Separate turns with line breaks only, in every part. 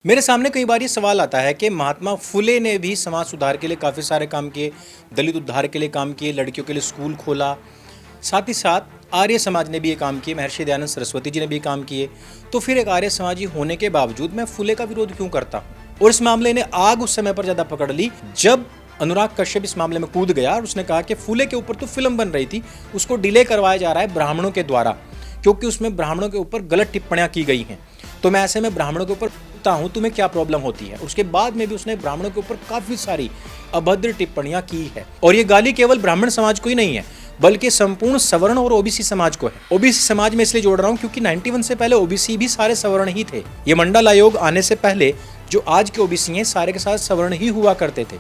मेरे सामने कई बार ये सवाल आता है कि महात्मा फुले ने भी समाज सुधार के लिए काफ़ी सारे काम किए, दलित उद्धार के लिए काम किए, लड़कियों के लिए स्कूल खोला, साथ ही साथ आर्य समाज ने भी ये काम किए, महर्षि दयानंद सरस्वती जी ने भी ये काम किए। तो फिर एक आर्य समाजी होने के बावजूद मैं फुले का विरोध क्यों करता हूँ? और इस मामले ने आग उस समय पर ज़्यादा पकड़ ली जब अनुराग कश्यप इस मामले में कूद गया और उसने कहा कि फुले के ऊपर तो फिल्म बन रही थी, उसको डिले करवाया जा रहा है ब्राह्मणों के द्वारा, क्योंकि उसमें ब्राह्मणों के ऊपर गलत टिप्पणियां की गई हैं। तो मैं ऐसे में ब्राह्मणों के ऊपर पूछता हूं तुम्हें क्या प्रॉब्लम होती है। उसके बाद में भी उसने ब्राह्मणों के ऊपर काफी सारी अभद्र टिप्पणियां की है, और ये गाली केवल ब्राह्मण समाज को ही नहीं है बल्कि संपूर्ण सवर्ण और ओबीसी समाज को है। ओबीसी समाज में इसलिए जोड़ रहा हूं क्योंकि 91 से पहले ओबीसी भी सारे सवर्ण ही थे। ये मंडल आयोग आने से पहले जो आज के ओबीसी हैं सारे के सारे सवर्ण ही हुआ करते थे।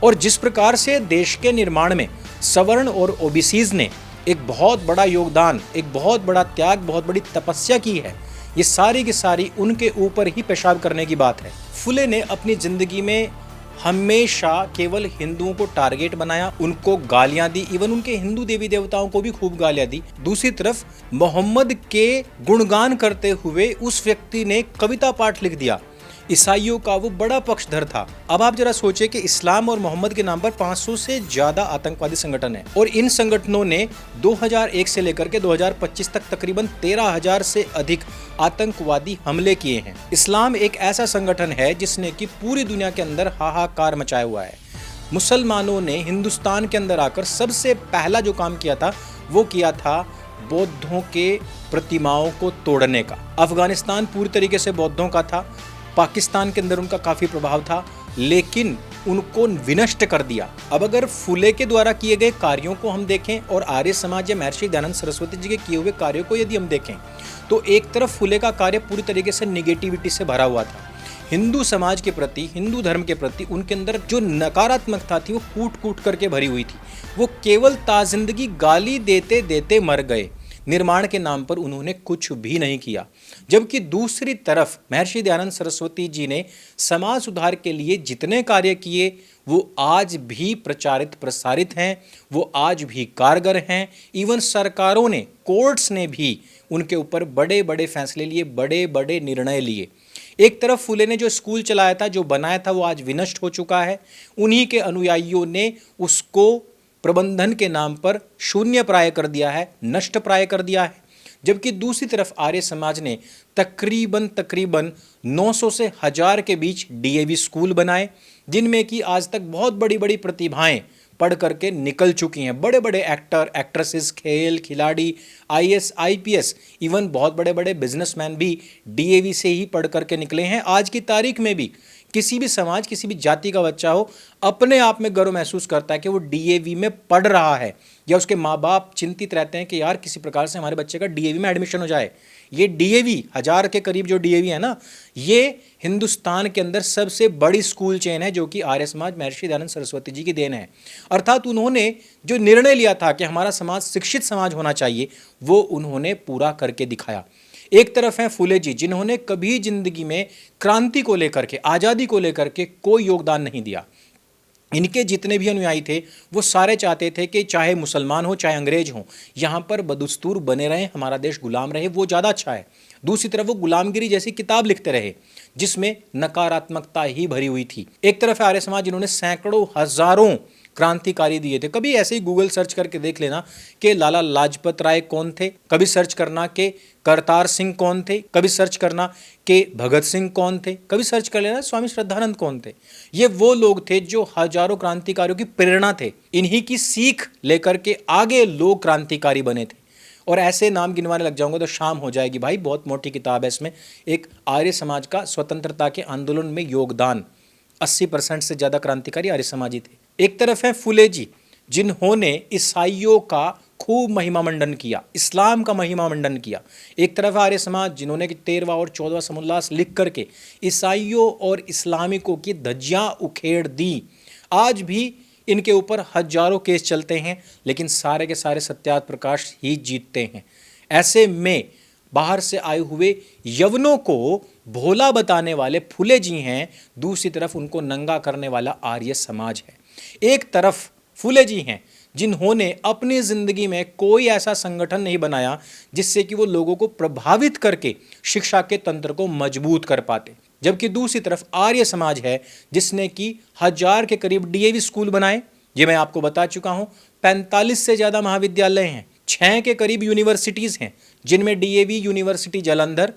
और जिस प्रकार से देश के निर्माण में सवर्ण और ओबीसीज ने एक बहुत बड़ा योगदान, एक बहुत बड़ा त्याग, बहुत बड़ी तपस्या की है, ये सारी की सारी उनके ऊपर ही पेशाब करने की बात है। फुले ने अपनी जिंदगी में हमेशा केवल हिंदुओं को टारगेट बनाया, उनको गालियां दी, इवन उनके हिंदू देवी देवताओं को भी खूब गालियां दी। दूसरी तरफ मोहम्मद के गुणगान करते हुए उस व्यक्ति ने कविता पाठ लिख दिया। ईसाइयों का वो बड़ा पक्षधर था। अब आप जरा सोचिए कि इस्लाम और मोहम्मद के नाम पर 500 से ज्यादा आतंकवादी संगठन है, और इन संगठनों ने 2001 से लेकर के 2025 तक तकरीबन 13,000 से अधिक आतंकवादी हमले किए हैं। इस्लाम एक ऐसा संगठन है जिसने कि पूरी दुनिया के अंदर हाहाकार मचाया हुआ है। मुसलमानों ने हिंदुस्तान के अंदर आकर सबसे पहला जो काम किया था वो किया था बौद्धों के प्रतिमाओं को तोड़ने का। अफगानिस्तान पूरी तरीके से बौद्धों का था, पाकिस्तान के अंदर उनका काफी प्रभाव था, लेकिन उनको विनष्ट कर दिया। अब अगर फुले के द्वारा किए गए कार्यों को हम देखें और आर्य समाज या महर्षि दयानंद सरस्वती जी के किए हुए कार्यों को यदि हम देखें तो एक तरफ फुले का कार्य पूरी तरीके से निगेटिविटी से भरा हुआ था। हिंदू समाज के प्रति, हिंदू धर्म के प्रति उनके अंदर जो नकारात्मकता थी वो कूट कूट करके भरी हुई थी। वो केवल ताजिंदगी गाली देते देते मर गए। निर्माण के नाम पर उन्होंने कुछ भी नहीं किया। जबकि दूसरी तरफ महर्षि दयानंद सरस्वती जी ने समाज सुधार के लिए जितने कार्य किए वो आज भी प्रचारित प्रसारित हैं, वो आज भी कारगर हैं। इवन सरकारों ने, कोर्ट्स ने भी उनके ऊपर बड़े बड़े फैसले लिए, बड़े बड़े निर्णय लिए। एक तरफ फुले ने जो स्कूल चलाया था, जो बनाया था, वो आज विनष्ट हो चुका है। उन्हीं के अनुयायियों ने उसको प्रबंधन के नाम पर शून्य प्राय कर दिया है, नष्ट प्राय कर दिया है। जबकि दूसरी तरफ आर्य समाज ने तकरीबन 900 से 1000 के बीच डीएवी स्कूल बनाए, जिनमें कि आज तक बहुत बड़ी बड़ी प्रतिभाएं पढ़ करके निकल चुकी हैं। बड़े बड़े एक्टर, एक्ट्रेसेस, खेल खिलाड़ी, आईएएस, आईपीएस, इवन बहुत बड़े बड़े बिजनेसमैन भी डीएवी से ही पढ़ करके निकले हैं। आज की तारीख में भी किसी भी समाज, किसी भी जाति का बच्चा हो, अपने आप में गर्व महसूस करता है कि वो डीएवी में पढ़ रहा है, या उसके माँ बाप चिंतित रहते हैं कि यार किसी प्रकार से हमारे बच्चे का डीएवी में एडमिशन हो जाए। ये डीएवी 1000 के करीब जो डीएवी है ना, ये हिंदुस्तान के अंदर सबसे बड़ी स्कूल चेन है, जो कि आर्य समाज महर्षि दयानंद सरस्वती जी की देन है। अर्थात उन्होंने जो निर्णय लिया था कि हमारा समाज शिक्षित समाज होना चाहिए, वो उन्होंने पूरा करके दिखाया। एक तरफ हैं फुले जी, जिन्होंने कभी जिंदगी में क्रांति को लेकर के, आज़ादी को लेकर के कोई योगदान नहीं दिया। इनके जितने भी अनुयायी थे वो सारे चाहते थे कि चाहे मुसलमान हो चाहे अंग्रेज हो, यहाँ पर बदस्तूर बने रहें, हमारा देश गुलाम रहे, वो ज़्यादा अच्छा है। दूसरी तरफ वो गुलामगिरी जैसी किताब लिखते रहे जिसमें नकारात्मकता ही भरी हुई थी। एक तरफ है आर्य समाज, जिन्होंने सैकड़ों हजारों क्रांतिकारी दिए थे। कभी ऐसे ही गूगल सर्च करके देख लेना कि लाला लाजपत राय कौन थे, कभी सर्च करना कि करतार सिंह कौन थे, कभी सर्च करना कि भगत सिंह कौन थे, कभी सर्च कर लेना स्वामी श्रद्धानंद कौन थे। ये वो लोग थे जो हजारों क्रांतिकारियों की प्रेरणा थे। इन्हीं की सीख लेकर के आगे लोग क्रांतिकारी बने थे। और ऐसे नाम गिनवाने लग जाऊंगा तो शाम हो जाएगी भाई, बहुत मोटी किताब है। इसमें एक आर्य समाज का स्वतंत्रता के आंदोलन में योगदान, 80% से ज्यादा क्रांतिकारी आर्य समाजी थे। एक तरफ है फुले जी, जिन्होंने ईसाइयों का खूब महिमा मंडन किया, इस्लाम का महिमा मंडन किया। एक तरफ आर्य समाज, जिन्होंने 13वां और 14वां समोल्लास लिख करके ईसाइयों और इस्लामिकों की धज्जियां उखेड़ दी। आज भी इनके ऊपर हजारों केस चलते हैं, लेकिन सारे के सारे सत्यार्थ प्रकाश ही जीतते हैं। ऐसे में बाहर से आए हुए यवनों को भोला बताने वाले फुले जी हैं, दूसरी तरफ उनको नंगा करने वाला आर्य समाज है। एक तरफ फुले जी हैं जिन्होंने अपनी जिंदगी में कोई ऐसा संगठन नहीं बनाया जिससे कि वो लोगों को प्रभावित करके शिक्षा के तंत्र को मजबूत कर पाते। जबकि दूसरी तरफ आर्य समाज है जिसने कि 1000 के करीब डीएवी स्कूल बनाए। ये मैं आपको बता चुका हूं। 45 से ज्यादा महाविद्यालय हैं, 6 के करीब यूनिवर्सिटीज हैं, जिनमें DAV university Jalandhar,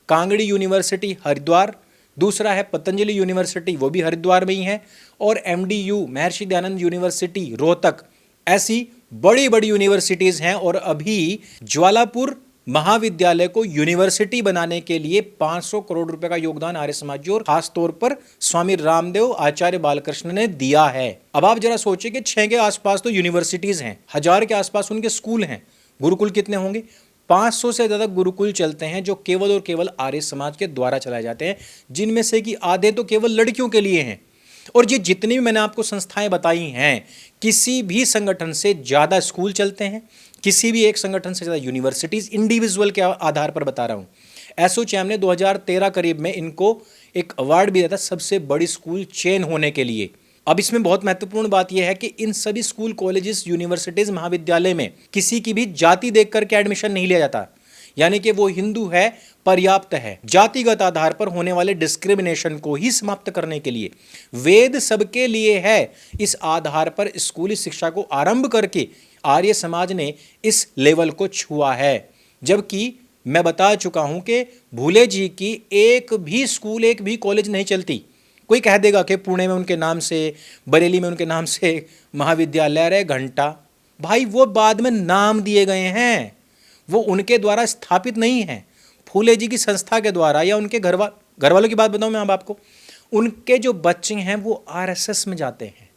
Kangri university Haridwar, दूसरा है पतंजलि यूनिवर्सिटी, वो भी हरिद्वार में ही है, और एमडीयू महर्षि दयानंद यूनिवर्सिटी रोहतक। ऐसी बड़ी बड़ी यूनिवर्सिटीज हैं। और अभी ज्वालापुर महाविद्यालय को यूनिवर्सिटी बनाने के लिए 500 करोड़ रुपए का योगदान आर्य समाज और खास तौर पर स्वामी रामदेव आचार्य बालकृष्ण ने दिया है। अब आप जरा सोचिए कि 6 के आसपास तो यूनिवर्सिटीज हैं, 1000 के आसपास उनके स्कूल हैं, गुरुकुल कितने होंगे? 500 से ज्यादा गुरुकुल चलते हैं जो केवल और केवल आर्य समाज के द्वारा चलाए जाते हैं, जिनमें से कि आधे तो केवल लड़कियों के लिए हैं। और ये जितनी भी मैंने आपको संस्थाएं बताई हैं, किसी भी संगठन से ज्यादा स्कूल चलते हैं, किसी भी एक संगठन से ज्यादा यूनिवर्सिटीज, इंडिविजुअल के आधार पर बता रहा हूं। एसोचैम ने 2013 करीब में इनको एक अवार्ड भी दिया था सबसे बड़ी स्कूल चेन होने के लिए। अब इसमें बहुत महत्वपूर्ण बात यह है कि इन सभी स्कूल, कॉलेजेस, यूनिवर्सिटीज, महाविद्यालय में किसी की भी जाति देख करके एडमिशन नहीं लिया जाता, यानी कि वो हिंदू है पर्याप्त है। जातिगत आधार पर होने वाले डिस्क्रिमिनेशन को ही समाप्त करने के लिए वेद सबके लिए है, इस आधार पर स्कूली शिक्षा को आरंभ करके आर्य समाज ने इस लेवल को छुआ है। जबकि मैं बता चुका हूं कि भूले जी की एक भी स्कूल, एक भी कॉलेज नहीं चलती। कोई कह देगा कि पुणे में उनके नाम से, बरेली में उनके नाम से महाविद्यालय रहे, घंटा, भाई वो बाद में नाम दिए गए हैं, वो उनके द्वारा स्थापित नहीं है। फूले जी की संस्था के द्वारा, या उनके घर वालों की बात बताऊं मैं अब आपको, उनके जो बच्चे हैं वो आरएसएस में जाते हैं,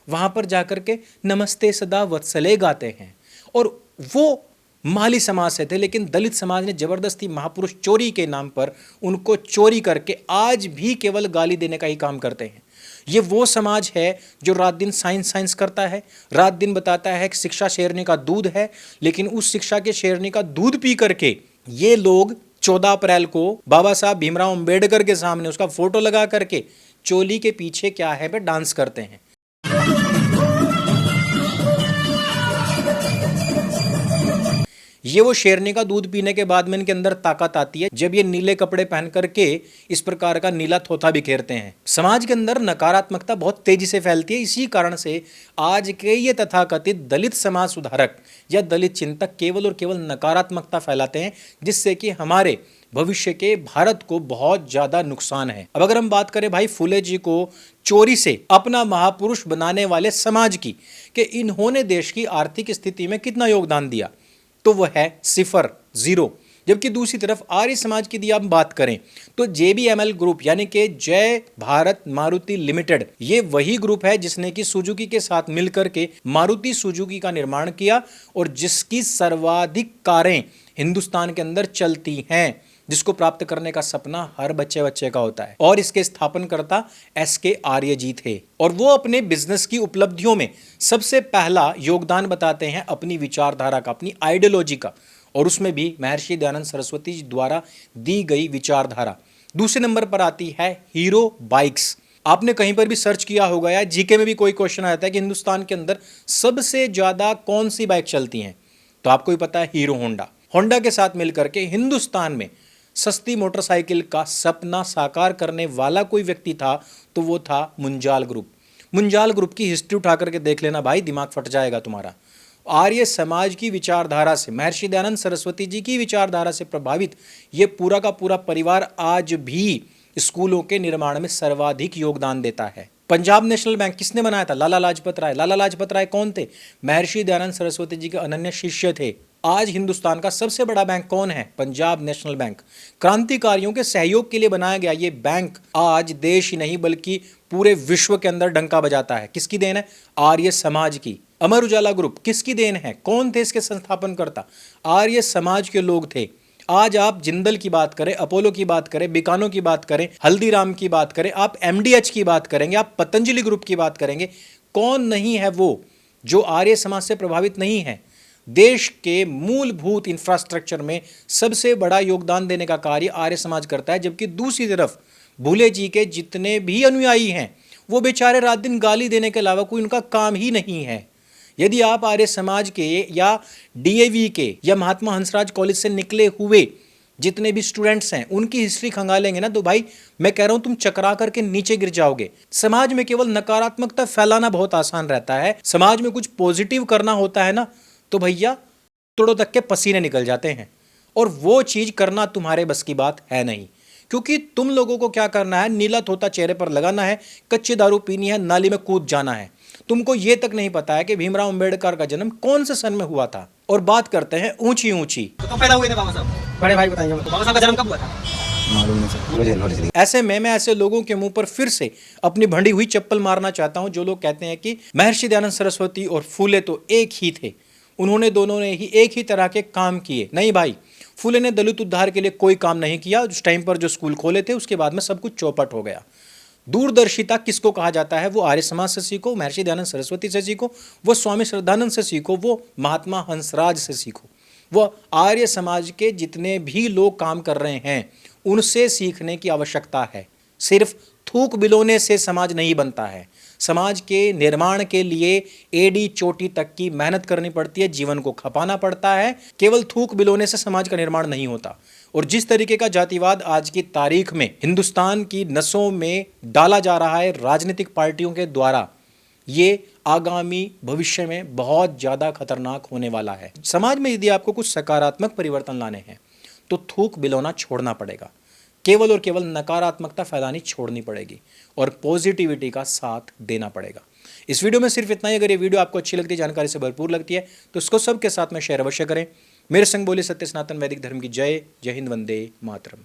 वहां पर जाकर के नमस्ते सदा वत्सले गाते हैं। और वो माली समाज से थे, लेकिन दलित समाज ने जबरदस्ती महापुरुष चोरी के नाम पर उनको चोरी करके आज भी केवल गाली देने का ही काम करते हैं। ये वो समाज है जो रात दिन साइंस करता है, रात दिन बताता है कि शिक्षा शेरनी का दूध है, लेकिन उस शिक्षा के शेरनी का दूध पी करके ये लोग 14 अप्रैल को बाबा साहब भीमराव अंबेडकर के सामने उसका फोटो लगा करके चोली के पीछे क्या है पे डांस करते हैं। ये वो शेरनी का दूध पीने के बाद में इनके अंदर ताकत आती है जब ये नीले कपड़े पहन करके इस प्रकार का नीला थोथा बिखेरते हैं। समाज के अंदर नकारात्मकता बहुत तेजी से फैलती है। इसी कारण से आज के ये तथाकथित दलित समाज सुधारक या दलित चिंतक केवल और केवल नकारात्मकता फैलाते हैं, जिससे कि हमारे भविष्य के भारत को बहुत ज्यादा नुकसान है। अब अगर हम बात करें भाई फुले जी को चोरी से अपना महापुरुष बनाने वाले समाज की, कि इन्होंने देश की आर्थिक स्थिति में कितना योगदान दिया, तो वह है 0, 0। जबकि दूसरी तरफ आर्य समाज की यदि आप बात करें तो JBML ग्रुप यानी कि जय भारत मारुति लिमिटेड, ये वही ग्रुप है जिसने कि सुजुकी के साथ मिलकर के मारुति सुजुकी का निर्माण किया और जिसकी सर्वाधिक कारें हिंदुस्तान के अंदर चलती हैं, जिसको प्राप्त करने का सपना हर बच्चे का होता है। और इसके स्थापनकर्ता SK आर्य जी थे और वो अपने बिजनेस की उपलब्धियों में सबसे पहला योगदान बताते हैं अपनी विचारधारा का, अपनी आइडियोलॉजी का, और उसमें भी महर्षि दयानंद सरस्वती जी द्वारा दी गई विचारधारा। दूसरे नंबर पर आती है हीरो बाइक्स। आपने कहीं पर भी सर्च किया होगा या जीके में भी कोई क्वेश्चन आता है कि हिंदुस्तान के अंदर सबसे ज्यादा कौन सी बाइक चलती हैं, तो आपको ही पता है हीरो होंडा। होंडा के साथ मिलकर के हिंदुस्तान में सस्ती मोटरसाइकिल का सपना साकार करने वाला कोई व्यक्ति था तो वो था मुंजाल ग्रुप। मुंजाल ग्रुप की हिस्ट्री उठा करके देख लेना भाई, दिमाग फट जाएगा तुम्हारा। आर्य समाज की विचारधारा से, महर्षि दयानंद सरस्वती जी की विचारधारा से प्रभावित ये पूरा का पूरा परिवार आज भी स्कूलों के निर्माण में सर्वाधिक योगदान देता है। पंजाब नेशनल बैंक किसने बनाया था? लाला लाजपत राय। लाला लाजपत राय कौन थे? महर्षि दयानंद सरस्वती जी के अनन्य शिष्य थे। आज हिंदुस्तान का सबसे बड़ा बैंक कौन है? Punjab national bank. क्रांतिकारियों के सहयोग के लिए बनाया गया ये बैंक आज देश ही नहीं बल्कि पूरे विश्व के अंदर डंका बजाता है। किसकी देन है? आर्य समाज की। अमर उजाला ग्रुप किसकी देन है? कौन थे इसके संस्थापनकर्ता? आर्य समाज के लोग थे। आज आप जिंदल की बात करें, अपोलो की बात करें, बीकानो की बात करें, हल्दीराम की बात करें, आप MDH की बात करेंगे, आप पतंजलि ग्रुप की बात करेंगे, कौन नहीं है वो जो आर्य समाज से प्रभावित नहीं है? देश के मूलभूत इंफ्रास्ट्रक्चर में सबसे बड़ा योगदान देने का कार्य आर्य समाज करता है। जबकि दूसरी तरफ भूले जी के जितने भी अनुयायी हैं वो बेचारे रात दिन गाली देने के अलावा कोई उनका काम ही नहीं है। यदि आप आर्य समाज के या DAV के या महात्मा हंसराज कॉलेज से निकले हुए जितने भी स्टूडेंट्स हैं उनकी हिस्ट्री खंगालेंगे ना तो भाई मैं कह रहा हूं तुम चकरा करके नीचे गिर जाओगे। समाज में केवल नकारात्मकता फैलाना बहुत आसान रहता है, समाज में कुछ पॉजिटिव करना होता है ना तो भैया तोड़ों तक के पसीने निकल जाते हैं, और वो चीज करना तुम्हारे बस की बात है नहीं। क्योंकि तुम लोगों को क्या करना है, नीला धोता चेहरे पर लगाना है, कच्ची दारू पीनी है, नाली में कूद जाना है। तुमको ये तक नहीं पता है कि भीमराव अंबेडकर का जन्म कौन से सन में हुआ था। और बात करते हैं ऊंची ऊंची,
तो पैदा हुए थे बाबा साहब? बड़े भाई बताइए, तो बाबा साहब का जन्म कब हुआ था?
मालूम नहीं सर, मुझे नॉलेज नहीं।
ऐसे में मैं ऐसे लोगों के मुंह पर फिर से अपनी भंडी हुई चप्पल मारना चाहता हूं जो लोग कहते हैं कि महर्षि दयानंद सरस्वती और फूले तो एक ही थे, उन्होंने दोनों ने ही एक ही तरह के काम किए। नहीं भाई, फूले ने दलित उद्धार के लिए कोई काम नहीं किया। उस टाइम पर जो स्कूल खोले थे उसके बाद में सब कुछ चौपट हो गया। दूरदर्शिता किसको कहा जाता है? वो आर्य समाज से सीखो, महर्षि दयानंद सरस्वती से सीखो, वो स्वामी श्रद्धानंद से सीखो, वो महात्मा हंसराज से सीखो, वो आर्य समाज के जितने भी लोग काम कर रहे हैं उनसे सीखने की आवश्यकता है। सिर्फ थूक बिलोने से समाज नहीं बनता है। समाज के निर्माण के लिए एड़ी चोटी तक की मेहनत करनी पड़ती है, जीवन को खपाना पड़ता है। केवल थूक बिलोने से समाज का निर्माण नहीं होता। और जिस तरीके का जातिवाद आज की तारीख में हिंदुस्तान की नसों में डाला जा रहा है राजनीतिक पार्टियों के द्वारा, ये आगामी भविष्य में बहुत ज़्यादा खतरनाक होने वाला है। समाज में यदि आपको कुछ सकारात्मक परिवर्तन लाने हैं तो थूक बिलोना छोड़ना पड़ेगा, केवल और केवल नकारात्मकता फैलानी छोड़नी पड़ेगी और पॉजिटिविटी का साथ देना पड़ेगा। इस वीडियो में सिर्फ इतना ही। अगर ये वीडियो आपको अच्छी लगती है, जानकारी से भरपूर लगती है तो इसको सबके साथ में शेयर अवश्य करें। मेरे संग बोले सत्य सनातन वैदिक धर्म की जय। जय हिंद, वंदे मातरम।